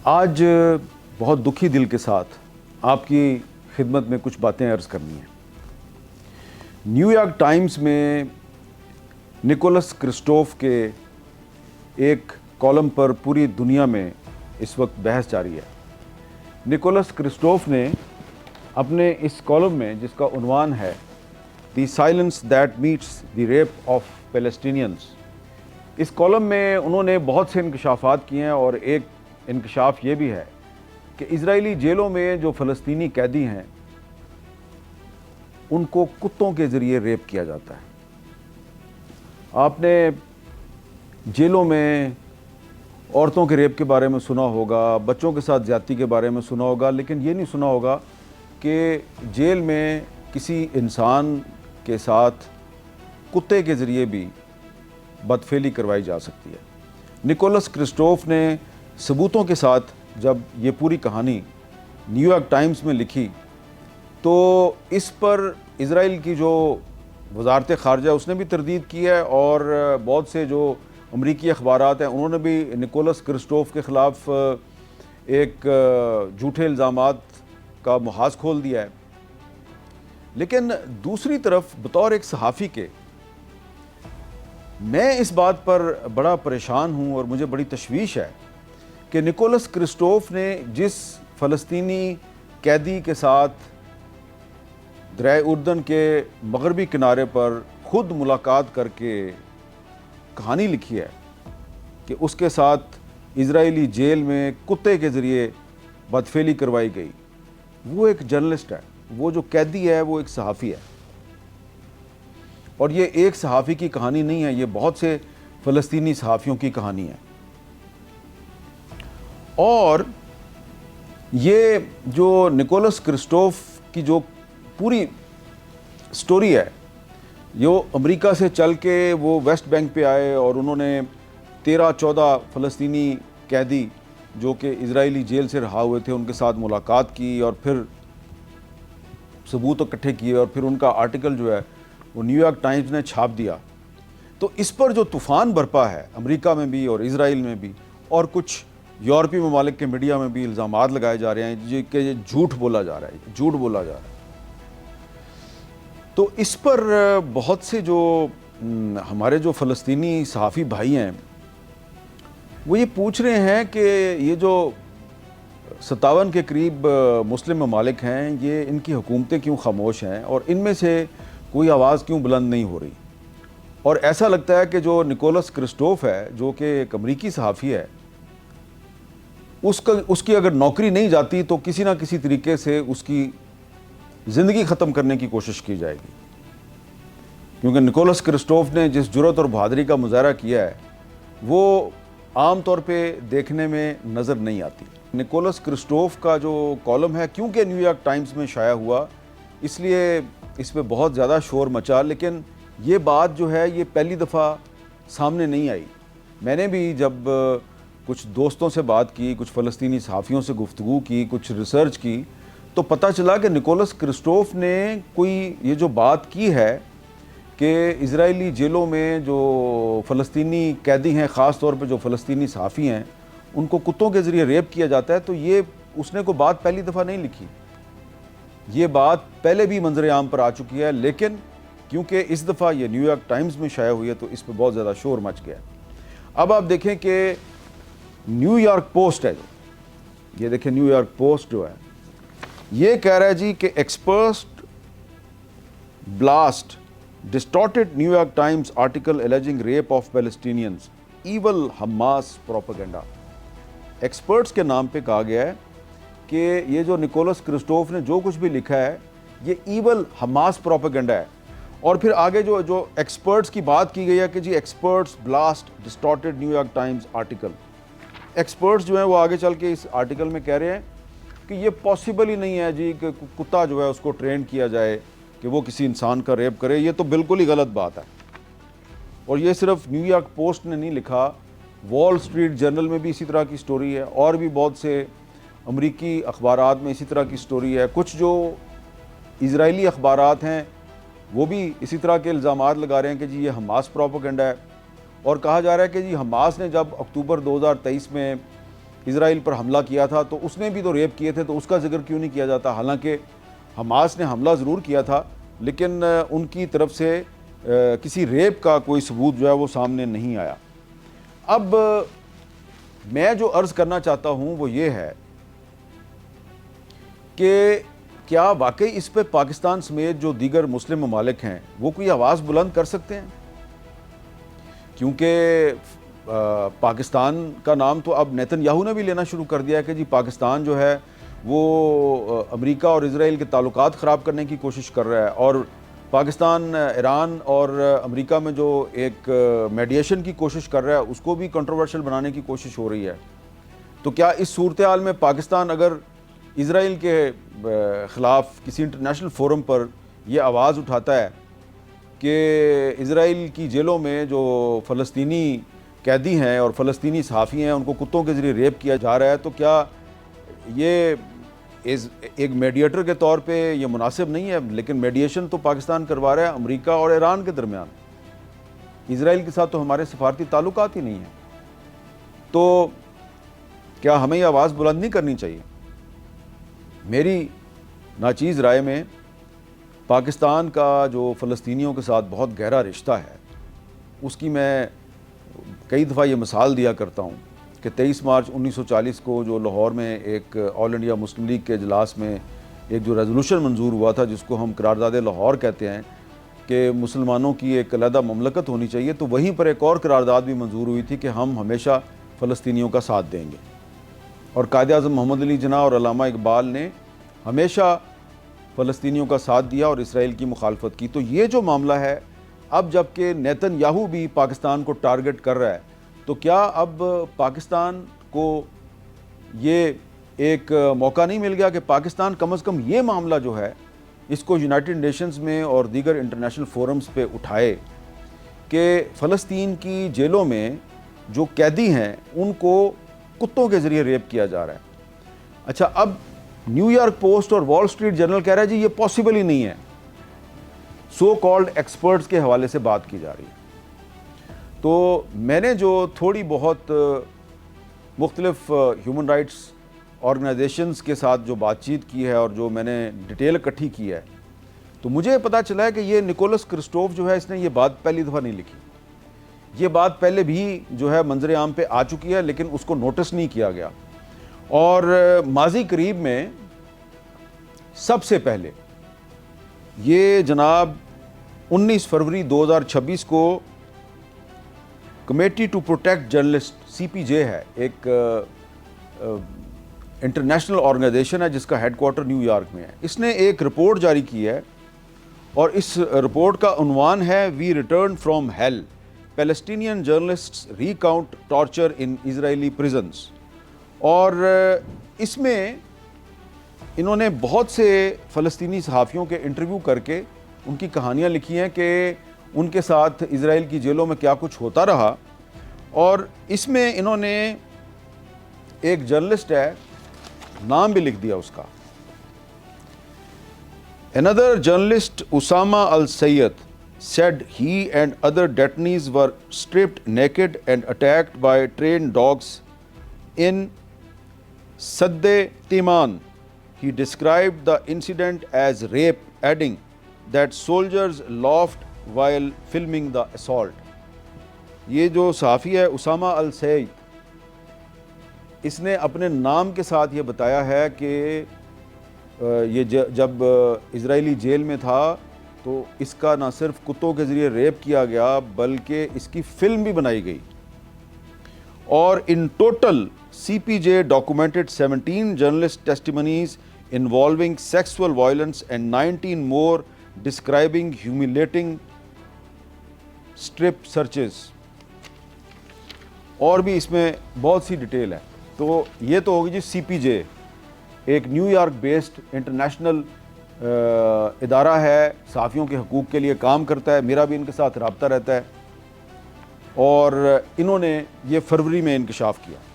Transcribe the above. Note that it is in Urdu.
آج بہت دکھی دل کے ساتھ آپ کی خدمت میں کچھ باتیں عرض کرنی ہیں۔ نیو یارک ٹائمز میں نکولس کرسٹوف کے ایک کالم پر پوری دنیا میں اس وقت بحث جاری ہے۔ نکولس کرسٹوف نے اپنے اس کالم میں، جس کا عنوان ہے the silence that meets the rape of Palestinians, اس کالم میں انہوں نے بہت سے انکشافات کیے ہیں، اور ایک انکشاف یہ بھی ہے کہ اسرائیلی جیلوں میں جو فلسطینی قیدی ہیں ان کو کتوں کے ذریعے ریپ کیا جاتا ہے۔ آپ نے جیلوں میں عورتوں کے ریپ کے بارے میں سنا ہوگا، بچوں کے ساتھ زیادتی کے بارے میں سنا ہوگا، لیکن یہ نہیں سنا ہوگا کہ جیل میں کسی انسان کے ساتھ کتے کے ذریعے بھی بدفعلی کروائی جا سکتی ہے۔ نکولس کرسٹوف نے ثبوتوں کے ساتھ جب یہ پوری کہانی نیو یارک ٹائمز میں لکھی تو اس پر اسرائیل کی جو وزارت خارجہ اس نے بھی تردید کی ہے، اور بہت سے جو امریکی اخبارات ہیں انہوں نے بھی نکولس کرسٹوف کے خلاف ایک جھوٹے الزامات کا محاذ کھول دیا ہے۔ لیکن دوسری طرف بطور ایک صحافی کے میں اس بات پر بڑا پریشان ہوں اور مجھے بڑی تشویش ہے کہ نکولس کرسٹوف نے جس فلسطینی قیدی کے ساتھ دریائے اردن کے مغربی کنارے پر خود ملاقات کر کے کہانی لکھی ہے کہ اس کے ساتھ اسرائیلی جیل میں کتے کے ذریعے بدفعلی کروائی گئی، وہ ایک جرنلسٹ ہے، وہ جو قیدی ہے وہ ایک صحافی ہے، اور یہ ایک صحافی کی کہانی نہیں ہے، یہ بہت سے فلسطینی صحافیوں کی کہانی ہے۔ اور یہ جو نکولس کرسٹوف کی جو پوری سٹوری ہے، یہ امریکہ سے چل کے وہ ویسٹ بینک پہ آئے اور انہوں نے 13-14 فلسطینی قیدی جو کہ اسرائیلی جیل سے رہا ہوئے تھے ان کے ساتھ ملاقات کی، اور پھر ثبوت اکٹھے کیے، اور پھر ان کا آرٹیکل جو ہے وہ نیو یارک ٹائمز نے چھاپ دیا۔ تو اس پر جو طوفان برپا ہے امریکہ میں بھی اور اسرائیل میں بھی، اور کچھ یورپی ممالک کے میڈیا میں بھی الزامات لگائے جا رہے ہیں کہ یہ جھوٹ بولا جا رہا ہے، جھوٹ بولا جا رہا ہے۔ تو اس پر بہت سے جو ہمارے جو فلسطینی صحافی بھائی ہیں وہ یہ پوچھ رہے ہیں کہ یہ جو 57 کے قریب مسلم ممالک ہیں، یہ ان کی حکومتیں کیوں خاموش ہیں اور ان میں سے کوئی آواز کیوں بلند نہیں ہو رہی؟ اور ایسا لگتا ہے کہ جو نکولس کرسٹوف ہے جو کہ ایک امریکی صحافی ہے، اس کی اگر نوکری نہیں جاتی تو کسی نہ کسی طریقے سے اس کی زندگی ختم کرنے کی کوشش کی جائے گی، کیونکہ نکولس کرسٹوف نے جس جرأت اور بہادری کا مظاہرہ کیا ہے وہ عام طور پہ دیکھنے میں نظر نہیں آتی۔ نکولس کرسٹوف کا جو کالم ہے، کیونکہ نیو یارک ٹائمز میں شائع ہوا اس لیے اس پہ بہت زیادہ شور مچا، لیکن یہ بات جو ہے یہ پہلی دفعہ سامنے نہیں آئی۔ میں نے بھی جب کچھ دوستوں سے بات کی، کچھ فلسطینی صحافیوں سے گفتگو کی، کچھ ریسرچ کی، تو پتہ چلا کہ نکولس کرسٹوف نے کوئی یہ جو بات کی ہے کہ اسرائیلی جیلوں میں جو فلسطینی قیدی ہیں، خاص طور پہ جو فلسطینی صحافی ہیں، ان کو کتوں کے ذریعے ریپ کیا جاتا ہے، تو یہ اس نے کوئی بات پہلی دفعہ نہیں لکھی، یہ بات پہلے بھی منظر عام پر آ چکی ہے، لیکن کیونکہ اس دفعہ یہ نیو یارک ٹائمز میں شائع ہوئی ہے تو اس پہ بہت زیادہ شور مچ گیا۔ اب آپ دیکھیں کہ نیو یارک پوسٹ ہے، یہ دیکھیں نیو یارک پوسٹ جو ہے یہ کہہ رہا ہے جی کہ expert blast distorted New York Times article alleging rape of Palestinians evil Hamas propaganda. Experts کے نام پہ کہا گیا ہے کہ یہ جو نکولس کرسٹوف نے جو کچھ بھی لکھا ہے یہ ایول حماس پروپیگنڈا ہے، اور پھر آگے جو ایکسپرٹس کی بات کی گئی ہے کہ جی experts blast distorted New York Times article. Experts جو ہیں وہ آگے چل کے اس آرٹیکل میں کہہ رہے ہیں کہ یہ پاسبل ہی نہیں ہے جی کہ کتا جو ہے اس کو ٹرین کیا جائے کہ وہ کسی انسان کا ریپ کرے، یہ تو بالکل ہی غلط بات ہے۔ اور یہ صرف نیو یارک پوسٹ نے نہیں لکھا، وال سٹریٹ جرنل میں بھی اسی طرح کی سٹوری ہے، اور بھی بہت سے امریکی اخبارات میں اسی طرح کی سٹوری ہے، کچھ جو اسرائیلی اخبارات ہیں وہ بھی اسی طرح کے الزامات لگا رہے ہیں کہ جی یہ حماس پروپیگنڈا ہے، اور کہا جا رہا ہے کہ جی حماس نے جب اکتوبر 2023 میں اسرائیل پر حملہ کیا تھا تو اس نے بھی تو ریپ کیے تھے، تو اس کا ذکر کیوں نہیں کیا جاتا؟ حالانکہ حماس نے حملہ ضرور کیا تھا لیکن ان کی طرف سے کسی ریپ کا کوئی ثبوت جو ہے وہ سامنے نہیں آیا۔ اب میں جو عرض کرنا چاہتا ہوں وہ یہ ہے کہ کیا واقعی اس پہ پاکستان سمیت جو دیگر مسلم ممالک ہیں وہ کوئی آواز بلند کر سکتے ہیں؟ کیونکہ پاکستان کا نام تو اب نیتن یاہو نے بھی لینا شروع کر دیا ہے کہ جی پاکستان جو ہے وہ امریکہ اور اسرائیل کے تعلقات خراب کرنے کی کوشش کر رہا ہے، اور پاکستان ایران اور امریکہ میں جو ایک میڈیشن کی کوشش کر رہا ہے اس کو بھی کنٹروورشل بنانے کی کوشش ہو رہی ہے۔ تو کیا اس صورتحال میں پاکستان اگر اسرائیل کے خلاف کسی انٹرنیشنل فورم پر یہ آواز اٹھاتا ہے کہ اسرائیل کی جیلوں میں جو فلسطینی قیدی ہیں اور فلسطینی صحافی ہیں ان کو کتوں کے ذریعے ریپ کیا جا رہا ہے، تو کیا یہ ایک میڈیٹر کے طور پہ یہ مناسب نہیں ہے؟ لیکن میڈیشن تو پاکستان کروا رہا ہے امریکہ اور ایران کے درمیان، اسرائیل کے ساتھ تو ہمارے سفارتی تعلقات ہی نہیں ہیں۔ تو کیا ہمیں یہ آواز بلند نہیں کرنی چاہیے؟ میری ناچیز رائے میں پاکستان کا جو فلسطینیوں کے ساتھ بہت گہرا رشتہ ہے اس کی میں کئی دفعہ یہ مثال دیا کرتا ہوں کہ 23 مارچ 1940 کو جو لاہور میں ایک آل انڈیا مسلم لیگ کے اجلاس میں ایک جو ریزولوشن منظور ہوا تھا جس کو ہم قرارداد لاہور کہتے ہیں کہ مسلمانوں کی ایک علیحدہ مملکت ہونی چاہیے، تو وہیں پر ایک اور قرارداد بھی منظور ہوئی تھی کہ ہم ہمیشہ فلسطینیوں کا ساتھ دیں گے، اور قائد اعظم محمد علی جناح اور علامہ اقبال نے ہمیشہ فلسطینیوں کا ساتھ دیا اور اسرائیل کی مخالفت کی۔ تو یہ جو معاملہ ہے اب جب کہ نیتن یاہو بھی پاکستان کو ٹارگٹ کر رہا ہے، تو کیا اب پاکستان کو یہ ایک موقع نہیں مل گیا کہ پاکستان کم از کم یہ معاملہ جو ہے اس کو یونائٹڈ نیشنز میں اور دیگر انٹرنیشنل فورمز پہ اٹھائے کہ فلسطین کی جیلوں میں جو قیدی ہیں ان کو کتوں کے ذریعے ریپ کیا جا رہا ہے؟ اچھا، اب نیو یارک پوسٹ اور وال اسٹریٹ جرنل کہہ رہا ہے جی یہ پاسبل ہی نہیں ہے، سو کالڈ ایکسپرٹس کے حوالے سے بات کی جا رہی ہے۔ تو میں نے جو تھوڑی بہت مختلف ہیومن رائٹس آرگنائزیشنز کے ساتھ جو بات چیت کی ہے اور جو میں نے ڈیٹیل اکٹھی کی ہے، تو مجھے پتہ چلا ہے کہ یہ نکولس کرسٹوف جو ہے اس نے یہ بات پہلی دفعہ نہیں لکھی، یہ بات پہلے بھی جو ہے منظر عام پہ آ چکی ہے لیکن اس کو نوٹس نہیں کیا گیا۔ اور ماضی قریب میں سب سے پہلے یہ جناب 19 فروری 2026 کو committee to protect journalist CPJ ہے، ایک انٹرنیشنل آرگنائزیشن ہے جس کا ہیڈ کوارٹر نیو یارک میں ہے، اس نے ایک رپورٹ جاری کی ہے اور اس رپورٹ کا عنوان ہے we return from hell, Palestinian journalists recount torture in Israeli prisons. اور اس میں انہوں نے بہت سے فلسطینی صحافیوں کے انٹرویو کر کے ان کی کہانیاں لکھی ہیں کہ ان کے ساتھ اسرائیل کی جیلوں میں کیا کچھ ہوتا رہا، اور اس میں انہوں نے ایک جرنلسٹ ہے نام بھی لکھ دیا اس کا، Another journalist Usama al-Sayyad said he and other detainees were stripped naked and attacked by trained dogs in Sadde Timan. He described the incident as rape, adding that soldiers laughed while filming the assault. یہ جو صحافی ہے اسامہ السید، اس نے اپنے نام کے ساتھ یہ بتایا ہے کہ یہ جب اسرائیلی جیل میں تھا تو اس کا نہ صرف کتوں کے ذریعے ریپ کیا گیا بلکہ اس کی فلم بھی بنائی گئی، اور ان total CPJ documented 17 journalist testimonies involving sexual violence and 19 more describing humiliating strip searches. اور بھی اس میں بہت سی ڈیٹیل ہے۔ تو یہ تو ہوگی جی CPJ، ایک نیو یارک بیسڈ انٹرنیشنل ادارہ ہے، صحافیوں کے حقوق کے لیے کام کرتا ہے، میرا بھی ان کے ساتھ رابطہ رہتا ہے، اور انہوں نے یہ فروری میں انکشاف کیا۔